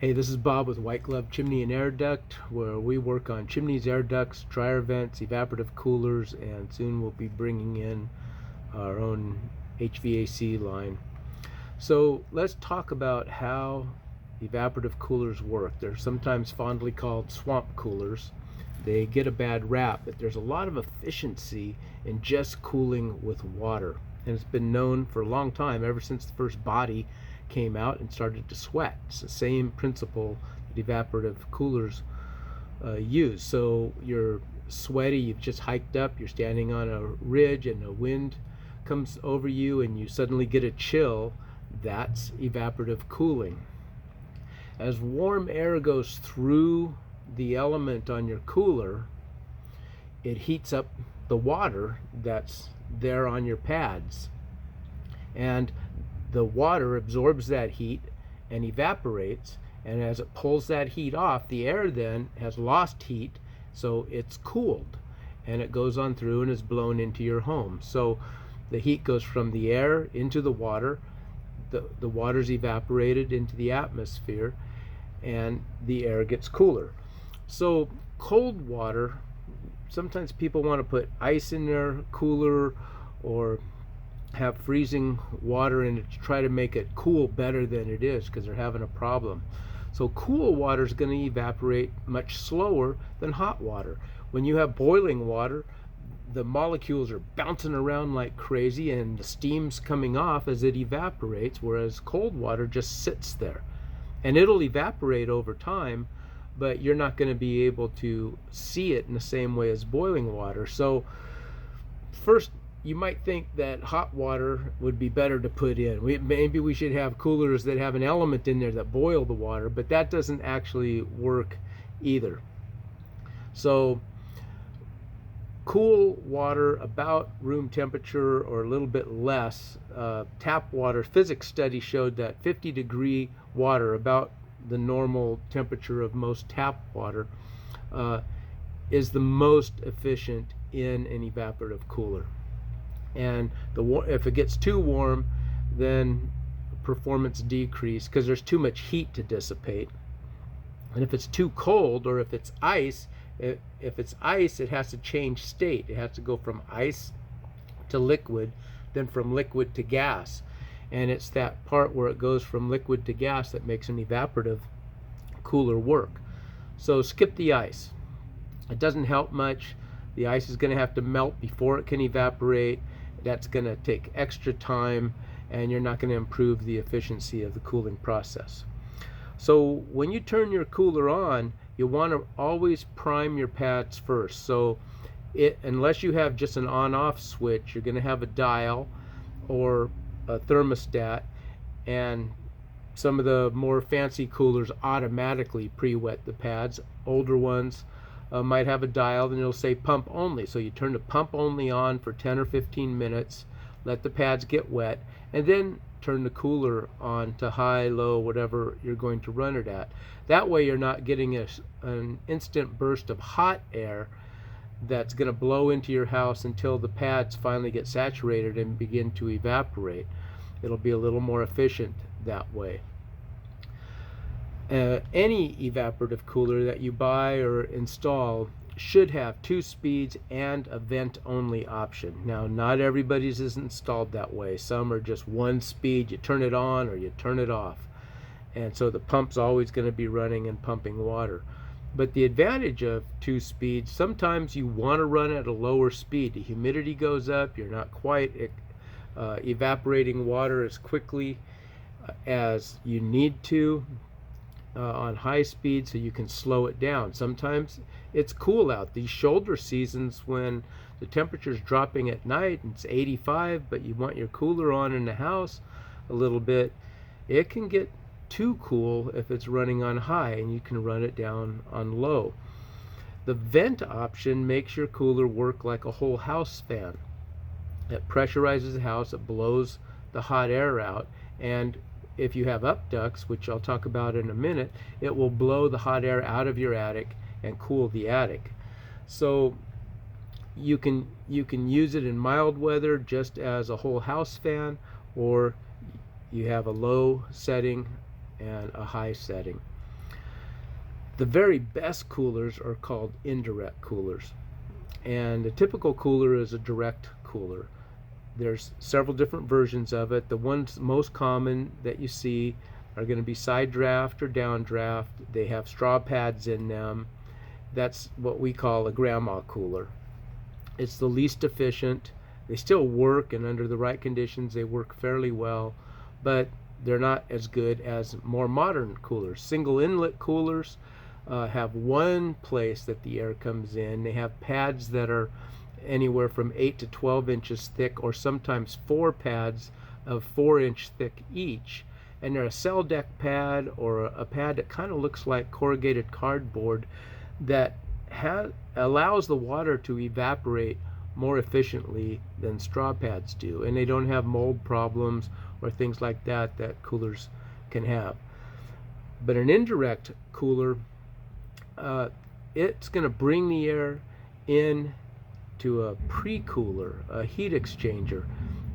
Hey, this is Bob with White Glove Chimney and Air Duct, where we work on chimneys, air ducts, dryer vents, evaporative coolers, and soon we'll be bringing in our own HVAC line. So let's talk about how evaporative coolers work. They're sometimes fondly called swamp coolers. They get a bad rap, but there's a lot of efficiency in just cooling with water. And it's been known for a long time, ever since the first body came out and started to sweat. It's the same principle that evaporative coolers use. So you're sweaty, you've just hiked up, you're standing on a ridge and a wind comes over you and you suddenly get a chill. That's evaporative cooling. As warm air goes through the element on your cooler, it heats up the water that's there on your pads. And the water absorbs that heat and evaporates, and as it pulls that heat off, the air then has lost heat, so it's cooled, and it goes on through and is blown into your home. So the heat goes from the air into the water, the water's evaporated into the atmosphere, and the air gets cooler. So cold water, sometimes people want to put ice in their cooler or have freezing water in it to try to make it cool better than it is because they're having a problem. So cool water is going to evaporate much slower than hot water. When you have boiling water, the molecules are bouncing around like crazy and the steam's coming off as it evaporates, whereas cold water just sits there. And it'll evaporate over time, but you're not going to be able to see it in the same way as boiling water. So first, you might think that hot water would be better to put in. Maybe we should have coolers that have an element in there that boil the water, but that doesn't actually work either. So cool water about room temperature or a little bit less. Tap water, physics study showed that 50-degree water, about the normal temperature of most tap water, is the most efficient in an evaporative cooler. And if it gets too warm, then performance decrease because there's too much heat to dissipate. And if it's too cold, or if it's ice, it has to change state. It has to go from ice to liquid, then from liquid to gas. And it's that part where it goes from liquid to gas that makes an evaporative cooler work. So skip the ice. It doesn't help much. The ice is going to have to melt before it can evaporate. That's going to take extra time, and you're not going to improve the efficiency of the cooling process. So when you turn your cooler on, you want to always prime your pads first. So unless you have just an on-off switch, you're going to have a dial or a thermostat, and some of the more fancy coolers automatically pre-wet the pads. Older ones might have a dial and it'll say pump only. So you turn the pump only on for 10 or 15 minutes, let the pads get wet, and then turn the cooler on to high, low, whatever you're going to run it at. That way you're not getting an instant burst of hot air that's going to blow into your house until the pads finally get saturated and begin to evaporate. It'll be a little more efficient that way. Any evaporative cooler that you buy or install should have 2 speeds and a vent only option. Now, not everybody's is installed that way. Some are just 1 speed. You turn it on or you turn it off. And so the pump's always going to be running and pumping water. But the advantage of 2 speeds, sometimes you want to run at a lower speed. The humidity goes up. You're not quite evaporating water as quickly as you need to on high speed, so you can slow it down. Sometimes it's cool out. These shoulder seasons, when the temperature's dropping at night and it's 85, but you want your cooler on in the house a little bit, it can get too cool if it's running on high, and you can run it down on low. The vent option makes your cooler work like a whole house fan. It pressurizes the house, it blows the hot air out, and if you have up ducts, which I'll talk about in a minute, it will blow the hot air out of your attic and cool the attic. So you can use it in mild weather just as a whole house fan, or you have a low setting and a high setting. The very best coolers are called indirect coolers. And a typical cooler is a direct cooler. There's several different versions of it. The ones most common that you see are going to be side draft or down draft. They have straw pads in them. That's what we call a grandma cooler. It's the least efficient. They still work, and under the right conditions they work fairly well, but they're not as good as more modern coolers. Single inlet coolers have one place that the air comes in. They have pads that are anywhere from 8 to 12 inches thick, or sometimes 4 pads of 4-inch thick each. And they're a cell deck pad, or a pad that kind of looks like corrugated cardboard, that allows the water to evaporate more efficiently than straw pads do. And they don't have mold problems or things like that that coolers can have. But an indirect cooler, it's going to bring the air in to a pre-cooler, a heat exchanger,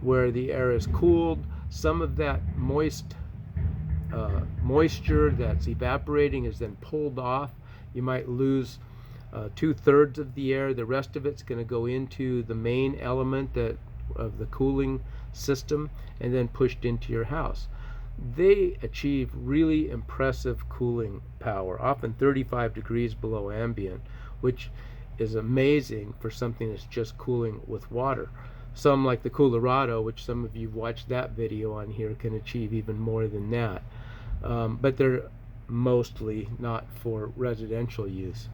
where the air is cooled. Some of that moisture that's evaporating is then pulled off. You might lose 2/3 of the air. The rest of it's going to go into the main element of the cooling system and then pushed into your house. They achieve really impressive cooling power, often 35 degrees below ambient, which is amazing for something that's just cooling with water. Some, like the Colorado, which some of you watched that video on here, can achieve even more than that. But they're mostly not for residential use.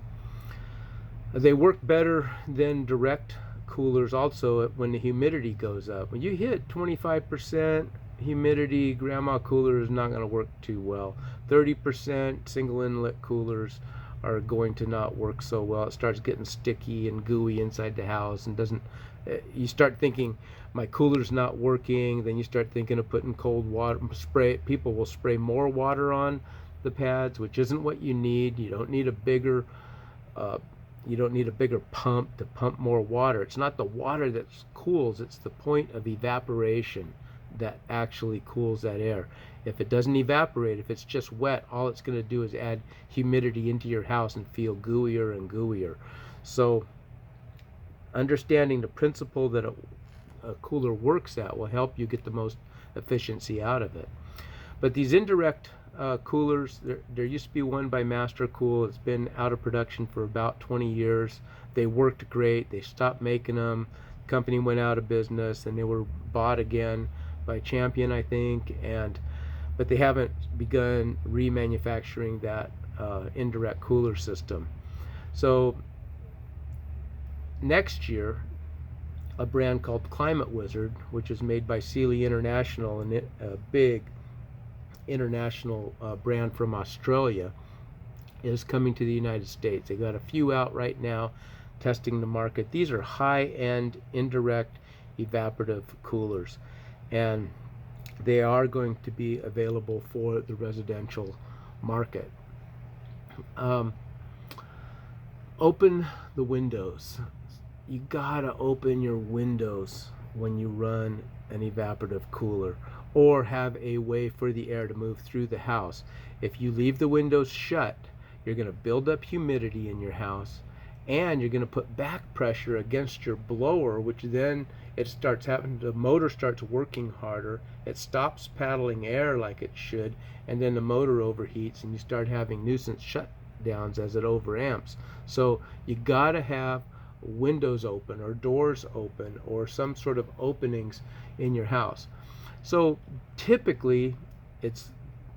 They work better than direct coolers also when the humidity goes up. When you hit 25% humidity, grandma cooler is not going to work too well. 30% single inlet coolers are going to not work so well. It starts getting sticky and gooey inside the house, and you start thinking, my cooler's not working. Then you start thinking of putting cold water spray. People will spray more water on the pads, which isn't what you need. You don't need a bigger pump to pump more water. It's not the water that cools, it's the point of evaporation that actually cools that air. If it doesn't evaporate, if it's just wet, all it's going to do is add humidity into your house and feel gooier and gooier. So understanding the principle that a cooler works at will help you get the most efficiency out of it. But these indirect coolers, there used to be one by Master Cool. It's been out of production for about 20 years. They worked great. They stopped making them. The company went out of business, and they were bought again by Champion, I think, but they haven't begun remanufacturing that indirect cooler system. So next year, a brand called Climate Wizard, which is made by Sealy International, and a big international brand from Australia, is coming to the United States. They got a few out right now testing the market. These are high-end indirect evaporative coolers, and they are going to be available for the residential market. Open the windows. You gotta open your windows when you run an evaporative cooler, or have a way for the air to move through the house. If you leave the windows shut, you're going to build up humidity in your house, and you're going to put back pressure against your blower, which then the motor starts working harder. It stops paddling air like it should, and then the motor overheats, and you start having nuisance shutdowns as it overamps. So you got to have windows open or doors open or some sort of openings in your house. So typically it's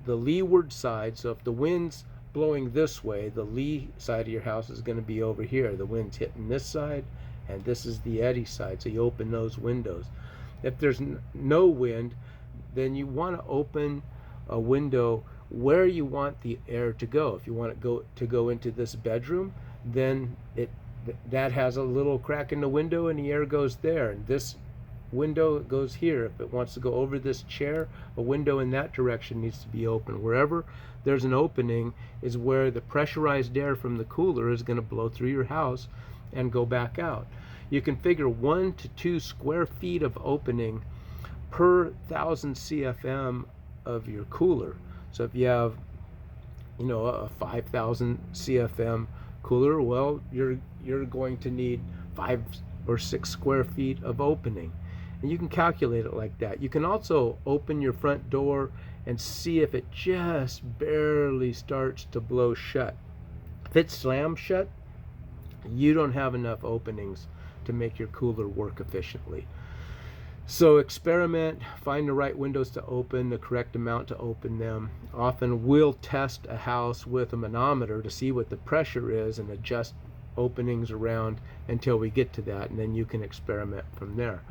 the leeward side. So if the wind's blowing this way, the lee side of your house is going to be over here. The wind's hitting this side, and this is the eddy side, so you open those windows. If there's no wind, then you want to open a window where you want the air to go. If you want it to go into this bedroom, then that has a little crack in the window and the air goes there, and this window goes here. If it wants to go over this chair, a window in that direction needs to be open. Wherever there's an opening is where the pressurized air from the cooler is going to blow through your house and go back out. You can figure 1 to 2 square feet of opening per 1,000 CFM of your cooler. So if you have a 5,000 CFM cooler, well, you're going to need 5 or 6 square feet of opening. And you can calculate it like that. You can also open your front door and see if it just barely starts to blow shut. If it slams shut, you don't have enough openings to make your cooler work efficiently. So experiment, find the right windows to open, the correct amount to open them. Often we'll test a house with a manometer to see what the pressure is and adjust openings around until we get to that, and then you can experiment from there.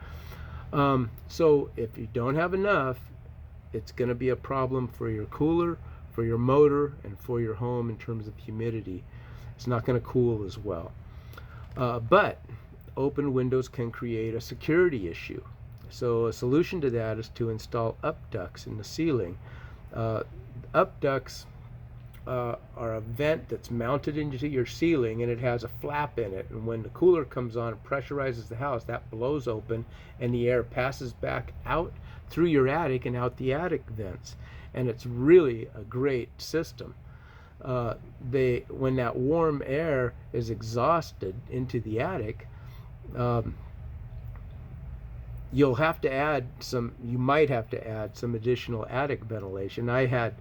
So if you don't have enough, it's going to be a problem for your cooler, for your motor, and for your home in terms of humidity. It's not going to cool as well. But open windows can create a security issue. So a solution to that is to install up ducts in the ceiling. Up ducts are a vent that's mounted into your ceiling, and it has a flap in it, and when the cooler comes on and pressurizes the house, that blows open and the air passes back out through your attic and out the attic vents, and it's really a great system. When that warm air is exhausted into the attic, you might have to add some additional attic ventilation. I had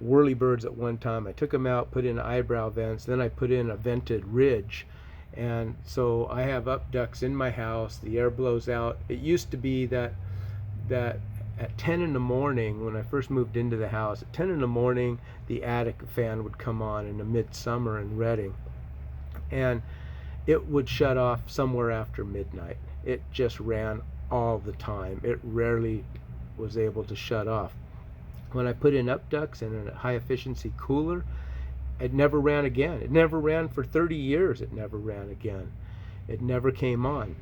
whirlybirds at one time. I took them out, put in eyebrow vents, then I put in a vented ridge, and so I have up ducts in my house. The air blows out. It used to be that at 10 in the morning, when I first moved into the house, at 10 in the morning the attic fan would come on in the midsummer in Redding, and it would shut off somewhere after midnight. It just ran all the time. It rarely was able to shut off. When I put in up ducts and a high efficiency cooler, it never ran again. It never ran for 30 years. It never ran again. It never came on.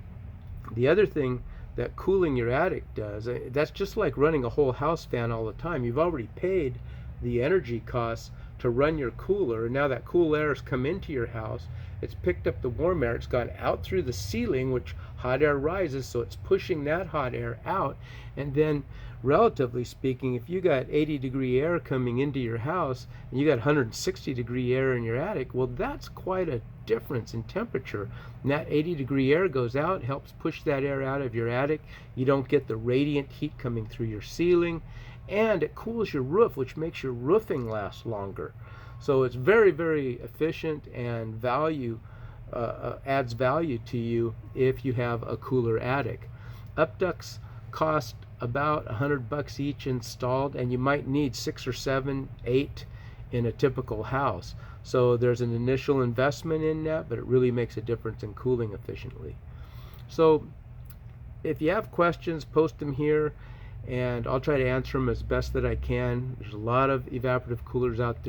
The other thing that cooling your attic does, that's just like running a whole house fan all the time. You've already paid the energy costs to run your cooler, and now that cool air has come into your house. It's picked up the warm air, it's gone out through the ceiling, which hot air rises, so it's pushing that hot air out. And then, relatively speaking, if you got 80-degree air coming into your house and you got 160-degree air in your attic, well, that's quite a difference in temperature. And that 80-degree air goes out, helps push that air out of your attic. You don't get the radiant heat coming through your ceiling, and it cools your roof, which makes your roofing last longer. So it's very, very efficient and adds value to you if you have a cooler attic. Up ducts cost about $100 each installed, and you might need 6 or 7, 8 in a typical house. So there's an initial investment in that, but it really makes a difference in cooling efficiently. So if you have questions, post them here, and I'll try to answer them as best that I can. There's a lot of evaporative coolers out there.